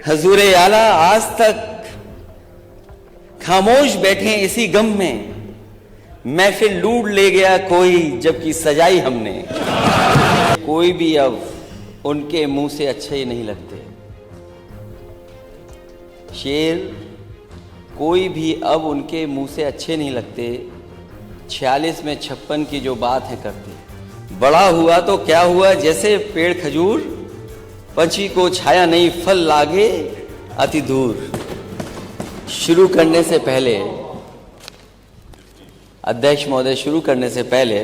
हजूरे आला आज तक खामोश बैठे इसी गम में, महफिल लूट ले गया कोई जबकि सजाई हमने। कोई भी अब उनके मुंह से अच्छे ही नहीं लगते। शेर कोई भी अब उनके मुंह से अच्छे नहीं लगते। 46 में 56 की जो बात है करते। बड़ा हुआ तो क्या हुआ जैसे पेड़ खजूर, पंछी को छाया नहीं फल लागे अति दूर। शुरू करने से पहले अध्यक्ष महोदय, शुरू करने से पहले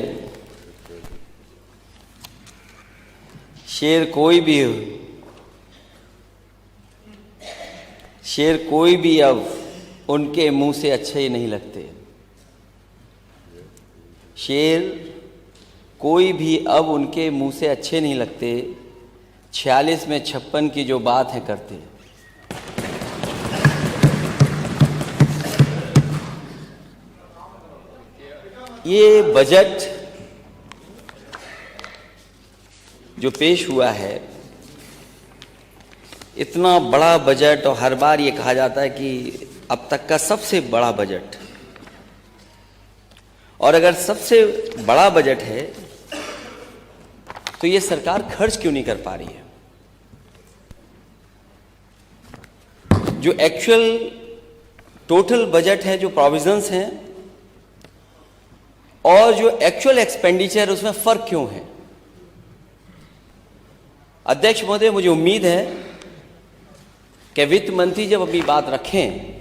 शेर कोई भी अब उनके मुंह से अच्छे ही नहीं लगते। शेर कोई भी अब उनके मुंह से अच्छे नहीं लगते। 46 में 56 की जो बात है करते। ये बजट जो पेश हुआ है, इतना बड़ा बजट, और हर बार ये कहा जाता है कि अब तक का सबसे बड़ा बजट। और अगर सबसे बड़ा बजट है तो ये सरकार खर्च क्यों नहीं कर पा रही है? जो एक्चुअल टोटल बजट है, जो प्रोविजंस हैं और जो एक्चुअल एक्सपेंडिचर, उसमें फर्क क्यों है? अध्यक्ष महोदय, मुझे उम्मीद है कि वित्त मंत्री जब अपनी बात रखें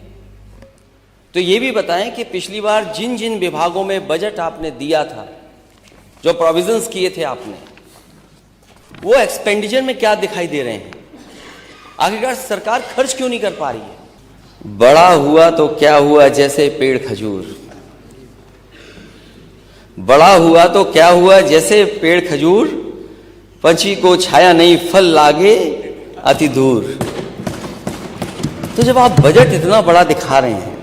तो ये भी बताएं कि पिछली बार जिन जिन विभागों में बजट आपने दिया था, जो प्रोविजंस किए थे आपने, वो एक्सपेंडिचर में क्या दिखाई दे रहे हैं? आखिरकार सरकार खर्च क्यों नहीं कर पा रही है? बड़ा हुआ तो क्या हुआ जैसे पेड़ खजूर। बड़ा हुआ तो क्या हुआ जैसे पेड़ खजूर, पंछी को छाया नहीं फल लागे अति दूर। तो जब आप बजट इतना बड़ा दिखा रहे हैं,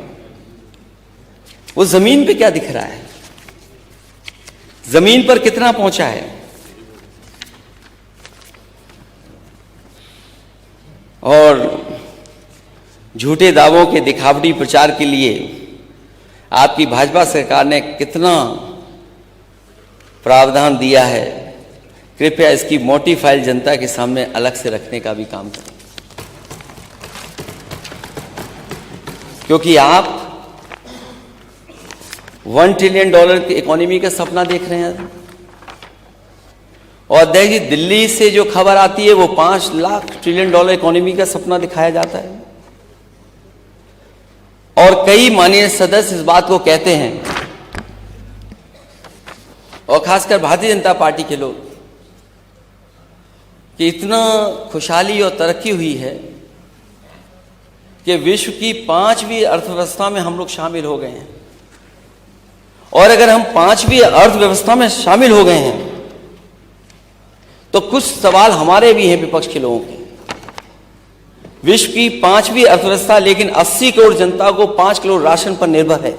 वो जमीन पे क्या दिख रहा है? जमीन पर कितना पहुंचा है? और झूठे दावों के दिखावटी प्रचार के लिए आपकी भाजपा सरकार ने कितना प्रावधान दिया है, कृपया इसकी मोटी फाइल जनता के सामने अलग से रखने का भी काम करें। क्योंकि आप $1 ट्रिलियन की इकोनॉमी का सपना देख रहे हैं, और अध्यक्ष जी, दिल्ली से जो खबर आती है वो $5 लाख ट्रिलियन इकोनॉमी का सपना दिखाया जाता है। और कई माननीय सदस्य इस बात को कहते हैं, और खासकर भारतीय जनता पार्टी के लोग, कि इतना खुशहाली और तरक्की हुई है कि विश्व की 5वीं अर्थव्यवस्था में हम लोग शामिल हो गए हैं। और अगर हम 5वीं अर्थव्यवस्था में शामिल हो गए हैं तो कुछ सवाल हमारे भी हैं, विपक्ष के लोगों के। विश्व की 5वीं अर्थव्यवस्था, लेकिन 80 करोड़ जनता को 5 किलो राशन पर निर्भर है।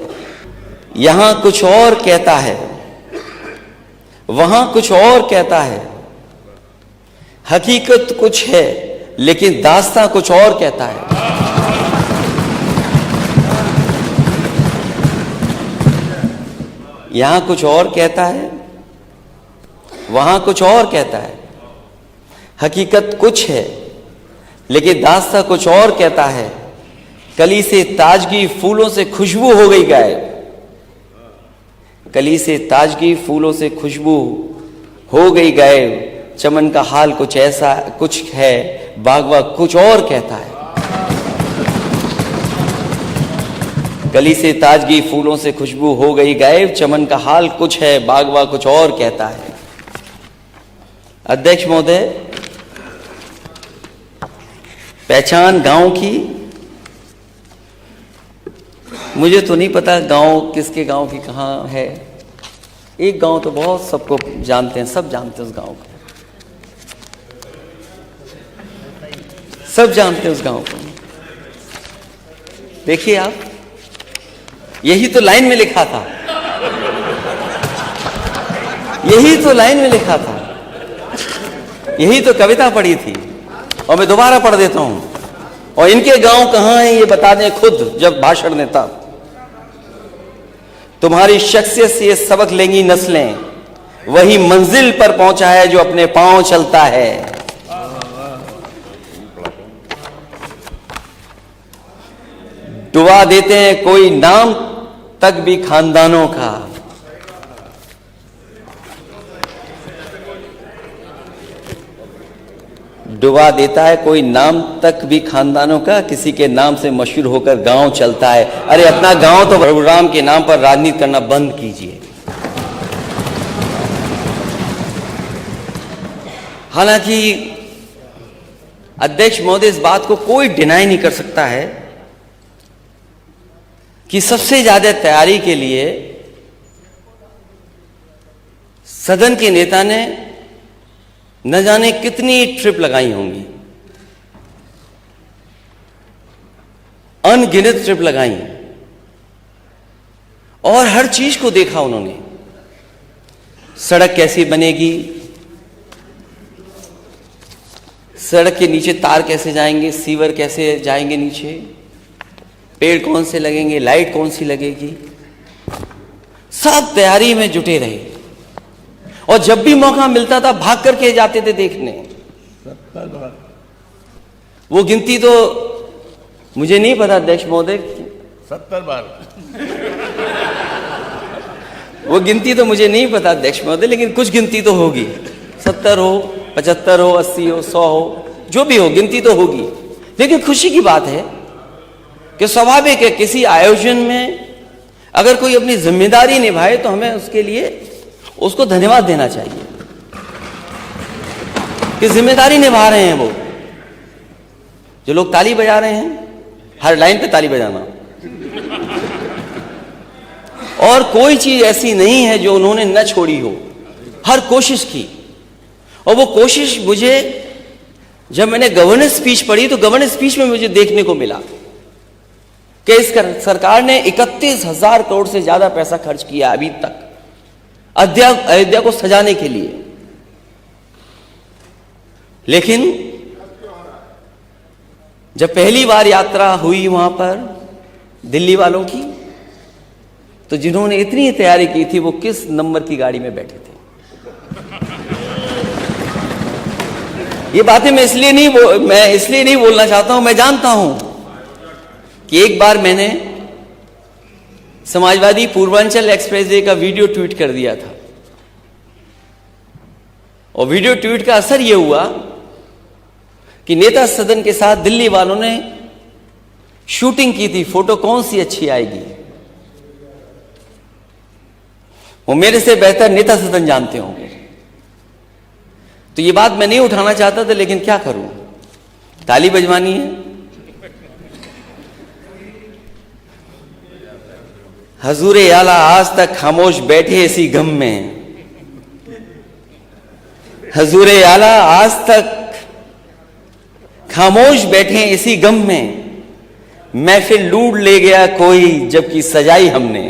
यहां कुछ और कहता है, वहां कुछ और कहता है। हकीकत कुछ है लेकिन दास्तां कुछ और कहता है। यहां कुछ और कहता है, वहां कुछ और कहता है। हकीकत कुछ है लेकिन दास्तां कुछ और कहता है। कली से ताजगी फूलों से खुशबू हो गई गायब। कली से ताजगी फूलों से खुशबू हो गई गायब। चमन का हाल कुछ ऐसा कुछ है, बागवा कुछ और कहता है। कली से ताजगी फूलों से खुशबू हो गई गायब। चमन का हाल कुछ है, बागवा कुछ और कहता है। अध्यक्ष महोदय, पहचान गांव की, मुझे तो नहीं पता गांव किसके गांव की कहाँ है। एक गांव तो बहुत सबको जानते हैं, सब जानते हैं उस गांव को, सब जानते हैं उस गांव को। देखिए आप, यही तो लाइन में लिखा था, यही तो लाइन में लिखा था, यही तो कविता पढ़ी थी। और मैं दोबारा पढ़ देता हूं। और इनके गांव कहां हैं ये बता दें खुद जब भाषण देता। तुम्हारी शख्सियत से ये सबक लेंगी नस्लें, वही मंजिल पर पहुंचा है जो अपने पांव चलता है। डुबा देते हैं कोई नाम तक भी खानदानों का, डुबा देता है कोई नाम तक भी खानदानों का, किसी के नाम से मशहूर होकर गांव चलता है। अरे अपना गांव तो प्रभु राम के नाम पर राजनीति करना बंद कीजिए। हालांकि अध्यक्ष महोदय इस बात को कोई डिनाई नहीं कर सकता है कि सबसे ज्यादा तैयारी के लिए सदन के नेता ने न जाने कितनी ट्रिप लगाई होंगी, अनगिनत ट्रिप लगाई, और हर चीज को देखा उन्होंने। सड़क कैसी बनेगी, सड़क के नीचे तार कैसे जाएंगे, सीवर कैसे जाएंगे नीचे, पेड़ कौन से लगेंगे, लाइट कौन सी लगेगी, सब तैयारी में जुटे रहे। और जब भी मौका मिलता था भाग करके जाते थे देखने। वो गिनती तो मुझे नहीं पता अध्यक्ष महोदय, 70 बार। वो गिनती तो मुझे नहीं पता अध्यक्ष महोदय, लेकिन कुछ गिनती तो होगी। 70 हो, 75 हो, 80 हो, 100 हो, जो भी हो गिनती तो होगी। लेकिन खुशी की बात है कि स्वाभाविक है किसी आयोजन में अगर कोई अपनी जिम्मेदारी निभाए तो हमें उसके लिए उसको धन्यवाद देना चाहिए कि जिम्मेदारी निभा रहे हैं वो। जो लोग ताली बजा रहे हैं, हर लाइन पे ताली बजाना, और कोई चीज ऐसी नहीं है जो उन्होंने न छोड़ी हो, हर कोशिश की। और वो कोशिश मुझे जब मैंने गवर्नेंस स्पीच पढ़ी तो गवर्नेंस स्पीच में मुझे देखने को मिला कि इस सरकार ने 31,000 करोड़ से ज्यादा पैसा खर्च किया अभी तक अयोध्या को सजाने के लिए। लेकिन जब पहली बार यात्रा हुई वहां पर दिल्ली वालों की, तो जिन्होंने इतनी तैयारी की थी वो किस नंबर की गाड़ी में बैठे थे। ये बातें मैं इसलिए नहीं बोलना चाहता हूं। मैं जानता हूं कि एक बार मैंने समाजवादी पूर्वांचल एक्सप्रेसवे का वीडियो ट्वीट कर दिया था, और वीडियो ट्वीट का असर यह हुआ कि नेता सदन के साथ दिल्ली वालों ने शूटिंग की थी, फोटो कौन सी अच्छी आएगी। वो मेरे से बेहतर नेता सदन जानते होंगे। तो ये बात मैं नहीं उठाना चाहता था, लेकिन क्या करूं, ताली बजवानी है। हजूरे आला आज तक खामोश बैठे इसी गम में, हजूरे आला आज तक खामोश बैठे इसी गम में, महफिल लूट ले गया कोई जबकि सजाई हमने।